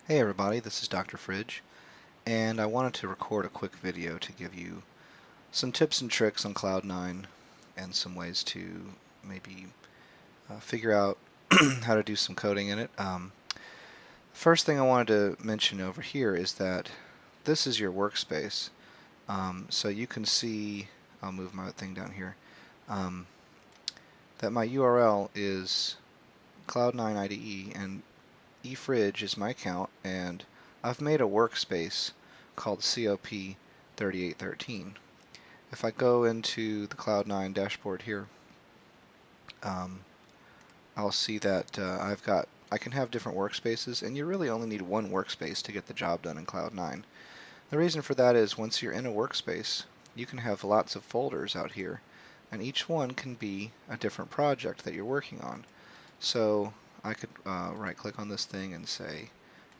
Hey everybody, this is Dr. Fridge, and I wanted to record a quick video to give you some tips and tricks on Cloud9 and some ways to maybe figure out how to do some coding in it. First thing I wanted to mention over here is that this is your workspace. So you can see, I'll move my thing down here, that my URL is Cloud9 IDE and eFridge is my account, and I've made a workspace called COP3813. If I go into the Cloud9 dashboard here, I'll see that I can have different workspaces, and you really only need one workspace to get the job done in Cloud9. The reason for that is once you're in a workspace, you can have lots of folders out here, and each one can be a different project that you're working on. So I could right-click on this thing and say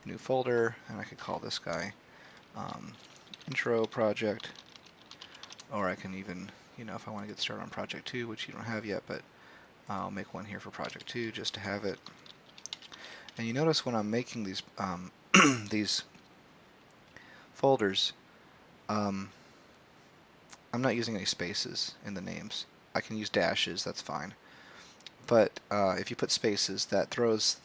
new folder, and I could call this guy intro project, or I can even, if I want to get started on project 2, which you don't have yet, but I'll make one here for project 2 just to have it. And you notice when I'm making these these folders, I'm not using any spaces in the names. I can use dashes, that's fine. But if you put spaces, that throws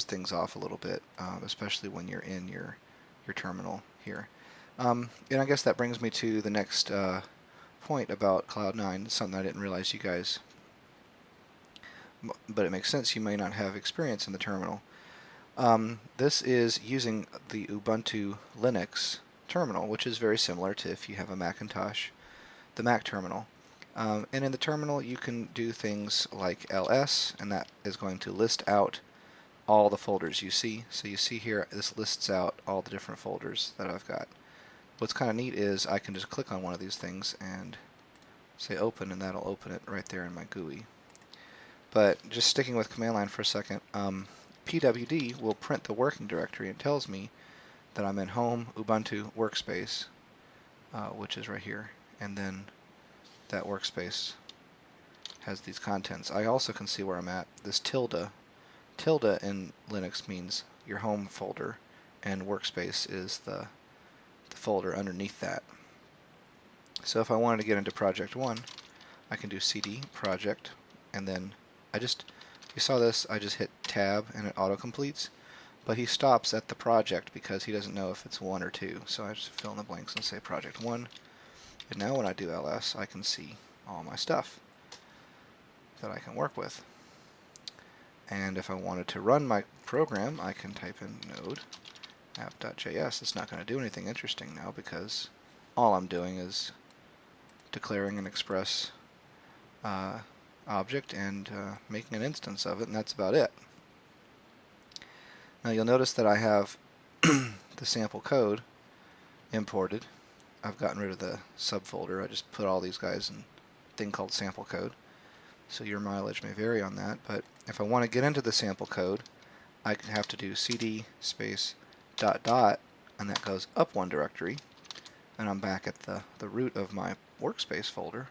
things off a little bit, especially when you're in your terminal here. And I guess that brings me to the next point about Cloud9, something I didn't realize you guys, but it makes sense you may not have experience in the terminal. This is using the Ubuntu Linux terminal, which is very similar to if you have a Macintosh, the Mac terminal. And in the terminal you can do things like ls, and that is going to list out all the folders you see. So you see here, this lists out all the different folders that I've got. What's kind of neat is I can just click on one of these things and say open, and that'll open it right there in my GUI. But just sticking with command line for a second, pwd will print the working directory and tells me that I'm in home Ubuntu workspace, which is right here, and then that workspace has these contents. I also can see where I'm at. This tilde in Linux means your home folder, and workspace is the folder underneath that. So if I wanted to get into project 1, I can do cd project, and then you saw this, I just hit tab and it auto-completes, but he stops at the project because he doesn't know if it's 1 or 2. So I just fill in the blanks and say project 1, and now when I do ls, I can see all my stuff that I can work with. And if I wanted to run my program, I can type in node app.js. It's not going to do anything interesting now because all I'm doing is declaring an express object and making an instance of it, and that's about it. Now you'll notice that I have the sample code imported. I've gotten rid of the subfolder. I just put all these guys in a thing called sample code. So your mileage may vary on that, but if I want to get into the sample code, I have to do cd space ... and that goes up one directory, and I'm back at the root of my workspace folder,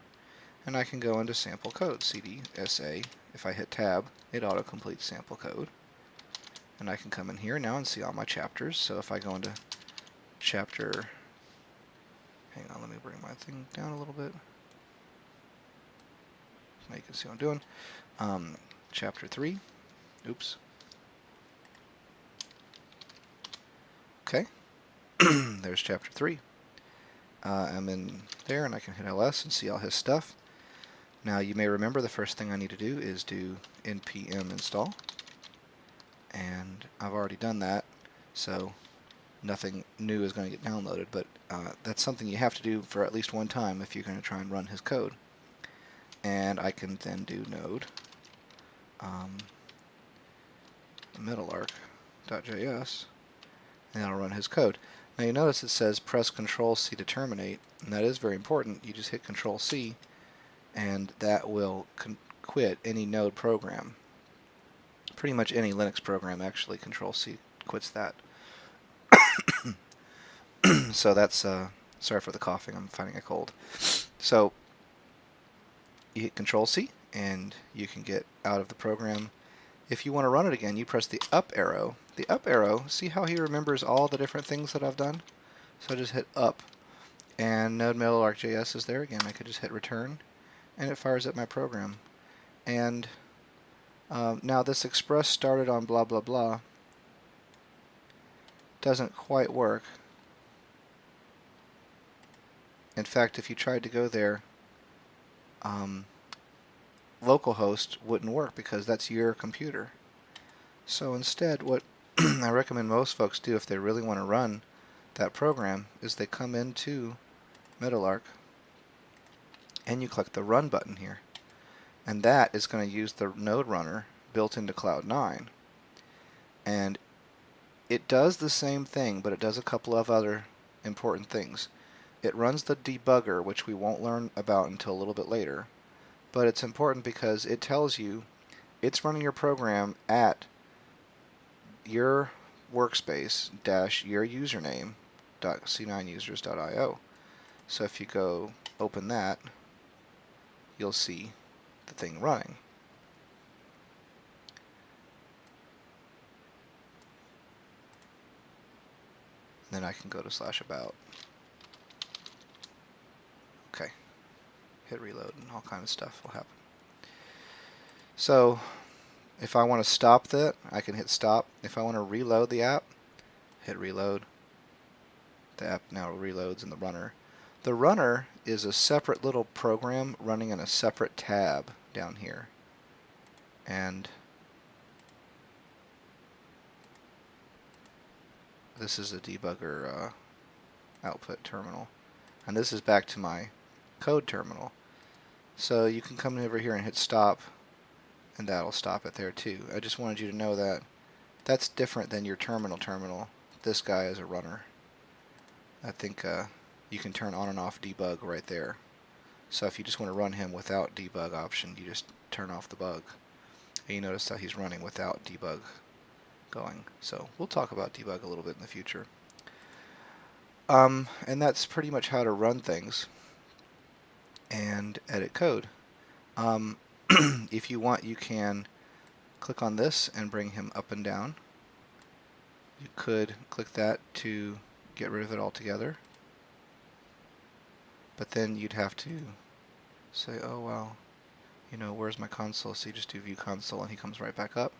and I can go into sample code, cd sa. If I hit tab, it auto-completes sample code, and I can come in here now and see all my chapters. So if I go into chapter, hang on, let me bring my thing down a little bit. Now you can see what I'm doing. Chapter 3. Oops. Okay. There's chapter 3. I'm in there, and I can hit ls and see all his stuff. Now you may remember the first thing I need to do is do npm install. And I've already done that, so nothing new is going to get downloaded, but that's something you have to do for at least one time if you're going to try and run his code. And I can then do node metalark.js, and that'll run his code. Now you notice it says press Control-C to terminate, and that is very important. You just hit Control-C, and that will quit any node program. Pretty much any Linux program, actually, Control-C quits that. So that's, sorry for the coughing, I'm fighting a cold. So you hit Control-C, and you can get out of the program If you want to run it again, you press the up arrow. The up arrow, see how he remembers all the different things that I've done? So I just hit up, and Node Meadowlark.js is there again. I could just hit return, and it fires up my program. And now this express started on blah blah blah doesn't quite work. In fact, if you tried to go there, localhost wouldn't work because that's your computer. So instead, what I recommend most folks do if they really want to run that program is they come into Meadowlark and you click the Run button here. And that is going to use the Node Runner built into Cloud9. And it does the same thing, but it does a couple of other important things. It runs the debugger, which we won't learn about until a little bit later. But it's important because it tells you it's running your program at your workspace dash your username .c9users.io. So if you go open that, you'll see the thing running. And then I can go to /about. Okay. Hit reload and all kinds of stuff will happen. So if I want to stop that, I can hit stop. If I want to reload the app, hit reload. The app now reloads in the runner. The runner is a separate little program running in a separate tab down here. And this is a debugger output terminal. And this is back to my code terminal. So you can come over here and hit stop, and that'll stop it there too. I just wanted you to know that that's different than your terminal. This guy is a runner. I think you can turn on and off debug right there. So if you just want to run him without debug option, you just turn off the bug. And you notice that he's running without debug going. So we'll talk about debug a little bit in the future. And that's pretty much how to run things and edit code. If you want, you can click on this and bring him up and down. You could click that to get rid of it altogether. But then you'd have to say, oh well, you know, where's my console? So you just do view console and he comes right back up.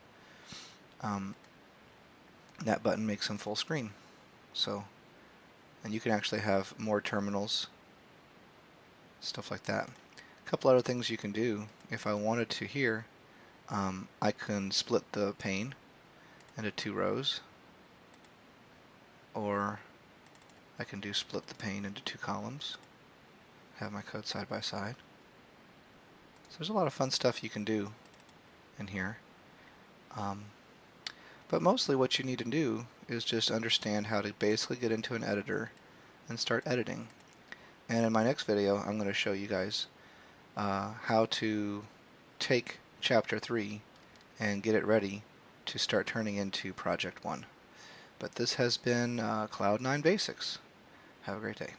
That button makes him full screen. So, and you can actually have more terminals, stuff like that. A couple other things you can do. If I wanted to here, I can split the pane into 2 rows, or I can do split the pane into 2 columns, have my code side by side. So there's a lot of fun stuff you can do in here. But mostly what you need to do is just understand how to basically get into an editor and start editing. And in my next video, I'm going to show you guys how to take Chapter 3 and get it ready to start turning into Project 1. But this has been Cloud9 Basics. Have a great day.